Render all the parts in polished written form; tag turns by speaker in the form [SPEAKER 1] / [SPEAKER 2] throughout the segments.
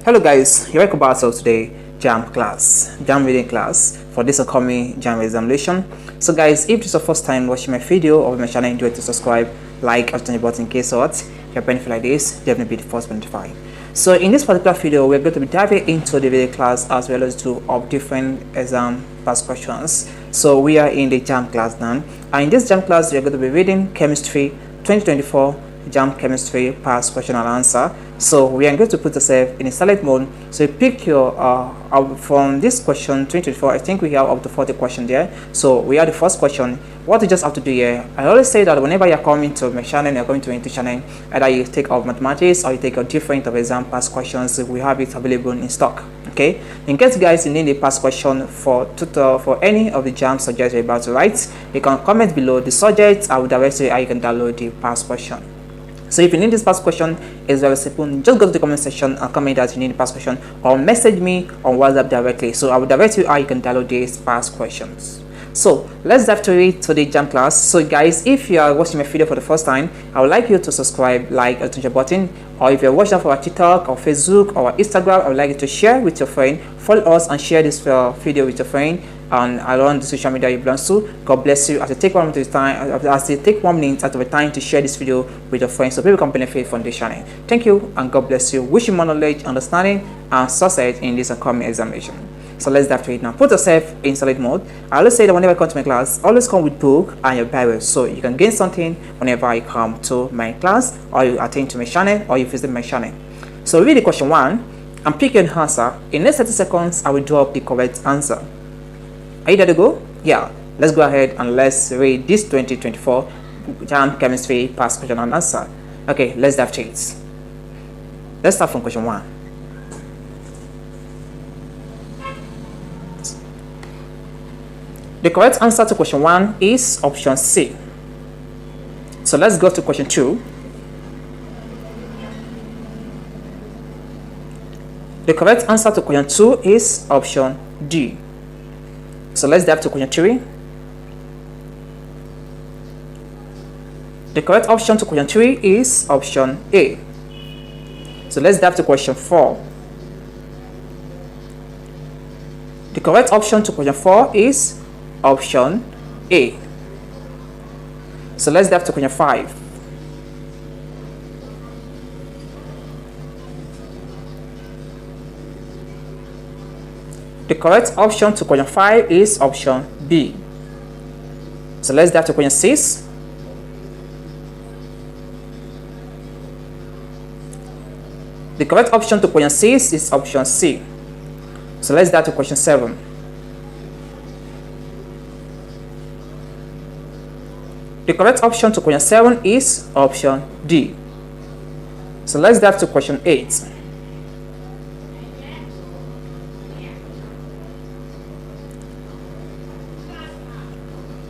[SPEAKER 1] Hello guys, here welcome back to today JAMB class, JAMB reading class for this upcoming JAMB examination. So guys, if this is your first time watching my video or my channel, do it to subscribe, like, and turn the button in case what. If you're benefit like this, definitely be the first to notify. So in this particular video, we're going to be diving into the video class as well as two of different exam past questions. So we are in the JAMB class now, and in this JAMB class, we're going to be reading Chemistry 2024 JAMB Chemistry past question and answer. So we are going to put ourselves in a silent mode. So you pick your from this question 2024. I think we have up to 40 questions there. So we have the first question. What you just have to do here, I always say that whenever you're coming to my channel, you're going to into channel, either you take out mathematics or you take a different of exam past questions, we have it available in stock. Okay, in case guys you need the past question for tutor for any of the JAMB subjects you're about to write, you can comment below the subject. I will direct you how you can download the past question. So if you need this past question, it's very simple. Just go to the comment section and comment that you need the past question, or message me on WhatsApp directly. So I will direct you how you can download these past questions. So let's dive to it to the JAMB class. So guys, if you are watching my video for the first time, I would like you to subscribe, like, and touch the button. Or if you're watching for our TikTok or Facebook or Instagram, I would like you to share with your friend. Follow us and share this video with your friend and around the social media you belong to. God bless you as you take 1 minute out of the time to share this video with your friends so people can benefit from this channel. Thank you and God bless you. Wish you more knowledge, understanding, and success in this upcoming examination. So let's dive to it now. Put yourself in silent mode. I always say that whenever I come to my class, always come with book and your Bible, so you can gain something whenever I come to my class, or you attend to my channel, or you visit my channel. So read the question 1 and pick an answer. In the next 30 seconds, I will drop the correct answer. Are you ready to go? Yeah. Let's go ahead and let's read this 2024 JAMB Chemistry past question and answer. Okay, let's dive to it. Let's start from question 1. The correct answer to question 1 is option C. So let's go to question 2. The correct answer to question 2 is option D. So let's dive to question 3. The correct option to question 3 is option A. So let's dive to question 4. The correct option to question 4 is option A. So let's dive to question 5. The correct option to question 5 is option B. So let's dive to question 6. The correct option to question 6 is option C. So let's dive to question 7. The correct option to question 7 is option D. So let's dive to question 8.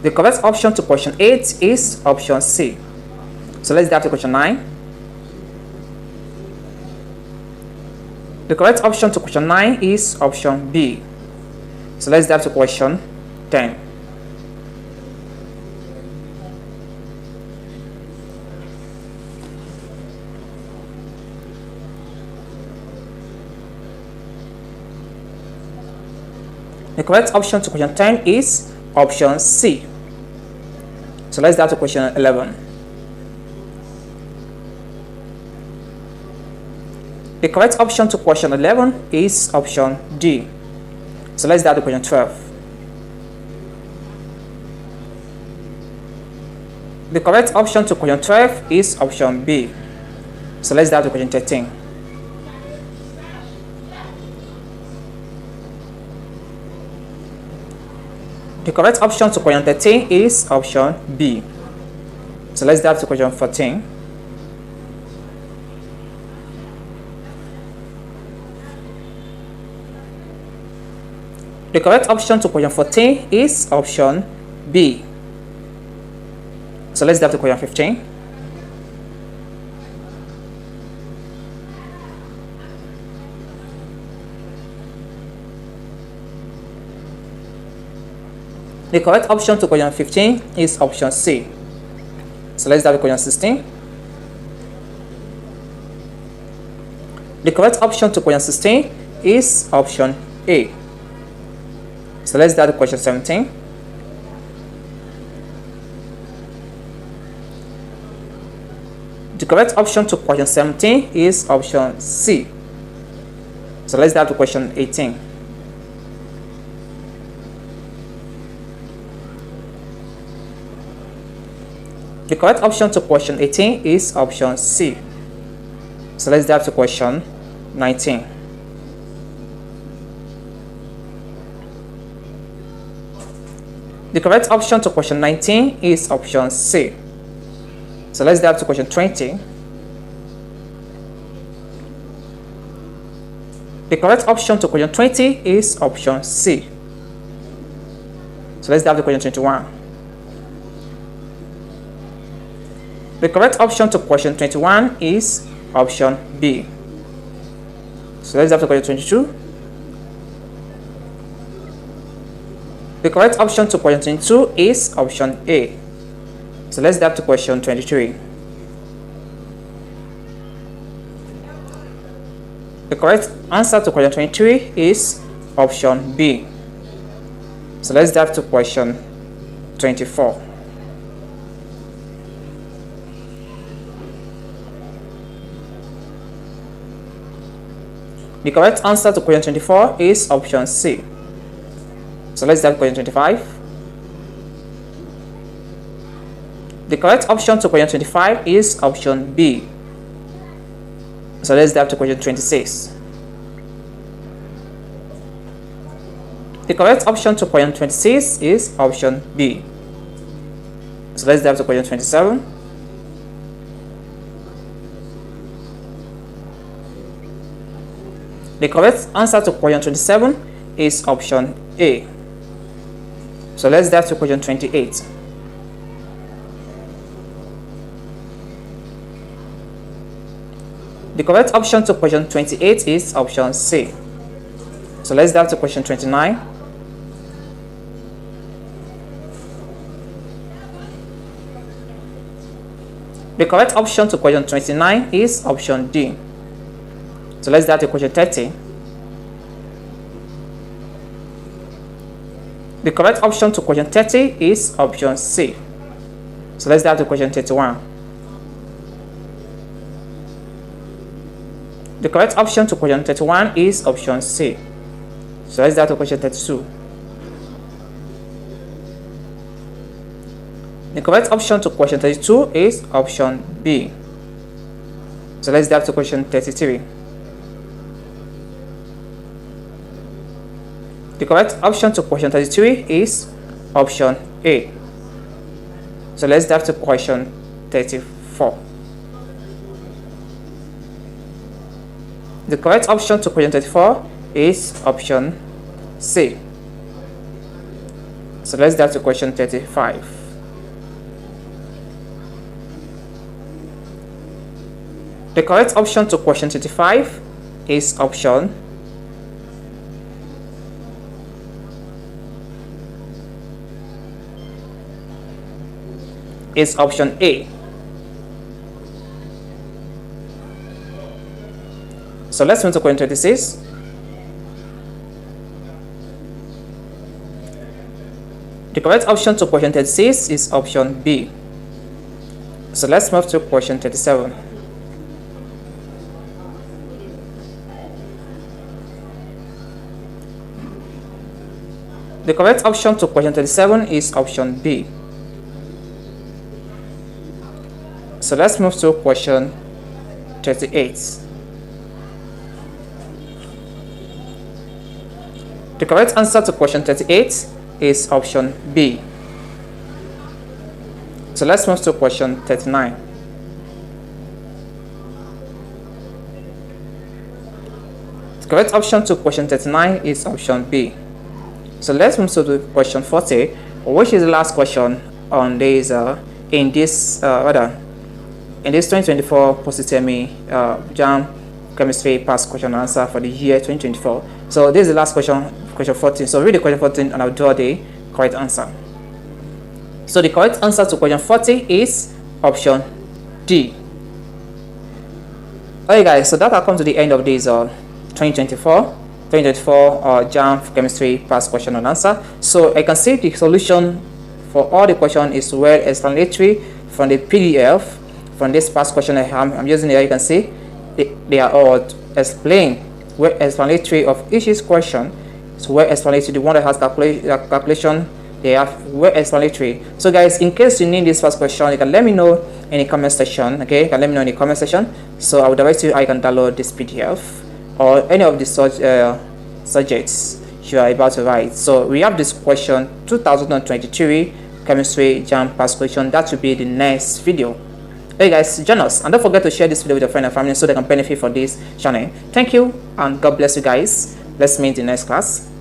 [SPEAKER 1] The correct option to question 8 is option C. So let's dive to question 9. The correct option to question 9 is option B. So let's dive to question 10. The correct option to question 10 is option C. So let's dive to question 11. The correct option to question 11 is option D. So let's dive to question 12. The correct option to question 12 is option B. So let's dive to question 13. The correct option to question 13 is option B. So let's dive to question 14. The correct option to question 14 is option B. So let's dive to question 15. The correct option to question 15 is option C. So let's dive to question 16. The correct option to question 16 is option A. So let's start the question 17. The correct option to question 17 is option C. So let's start the question 18. The correct option to question 18 is option C. So let's dive to question 19. The correct option to question 19 is option C. So let's dive to question 20. The correct option to question 20 is option C. So let's dive to question 21. The correct option to question 21 is option B. So let's dive to question 22. The correct option to question 22 is option A. So let's dive to question 23. The correct answer to question 23 is option B. So let's dive to question 24. The correct answer to question 24 is option C. So let's dive to question 25. The correct option to question 25 is option B. So let's dive to question 26. The correct option to question 26 is option B. So let's dive to question 27. The correct answer to question 27 is option A. So let's dive to question 28. The correct option to question 28 is option C. So let's dive to question 29. The correct option to question 29 is option D. So let's dive to question 30. The correct option to question 30 is option C. So let's dive to question 31. The correct option to question 31 is option C. So let's dive to question 32. The correct option to question 32 is option B. So let's dive to question 33. The correct option to question 33 is option A. So let's dive to question 34. The correct option to question 34 is option C. So let's dive to question 35. The correct option to question 35 is option A. So let's move to question 36. The correct option to question 36 is option B. So let's move to question 37. The correct option to question 37 is option B. So let's move to question 38. The correct answer to question 38 is option B. So let's move to question 39. The correct option to question 39 is option B. So let's move to question 40, which is the last question on this in this 2024 post-term JAMB Chemistry past question and answer for the year 2024. So this is the last question, question 14. So read the question 14 and I'll draw the correct answer. So the correct answer to question 40 is option D. Okay guys, so that will come to the end of this 2024 JAMB Chemistry past question and answer. So I can see the solution for all the question is well explanatory from the PDF. From this past question I'm using here, you can see they are all explained, well explanatory of each question. So well explanatory. The one that has calculation, they have well explanatory. So guys, in case you need this first question, you can let me know in the comment section. Okay, you can let me know in the comment section, so I will direct you how you can download this PDF or any of the subjects you are about to write. So we have this question 2023 chemistry JAMB past question. That will be the next video. Hey guys, join us and don't forget to share this video with your friend and family so they can benefit from this channel. Thank you and God bless you guys. Let's meet in the next class.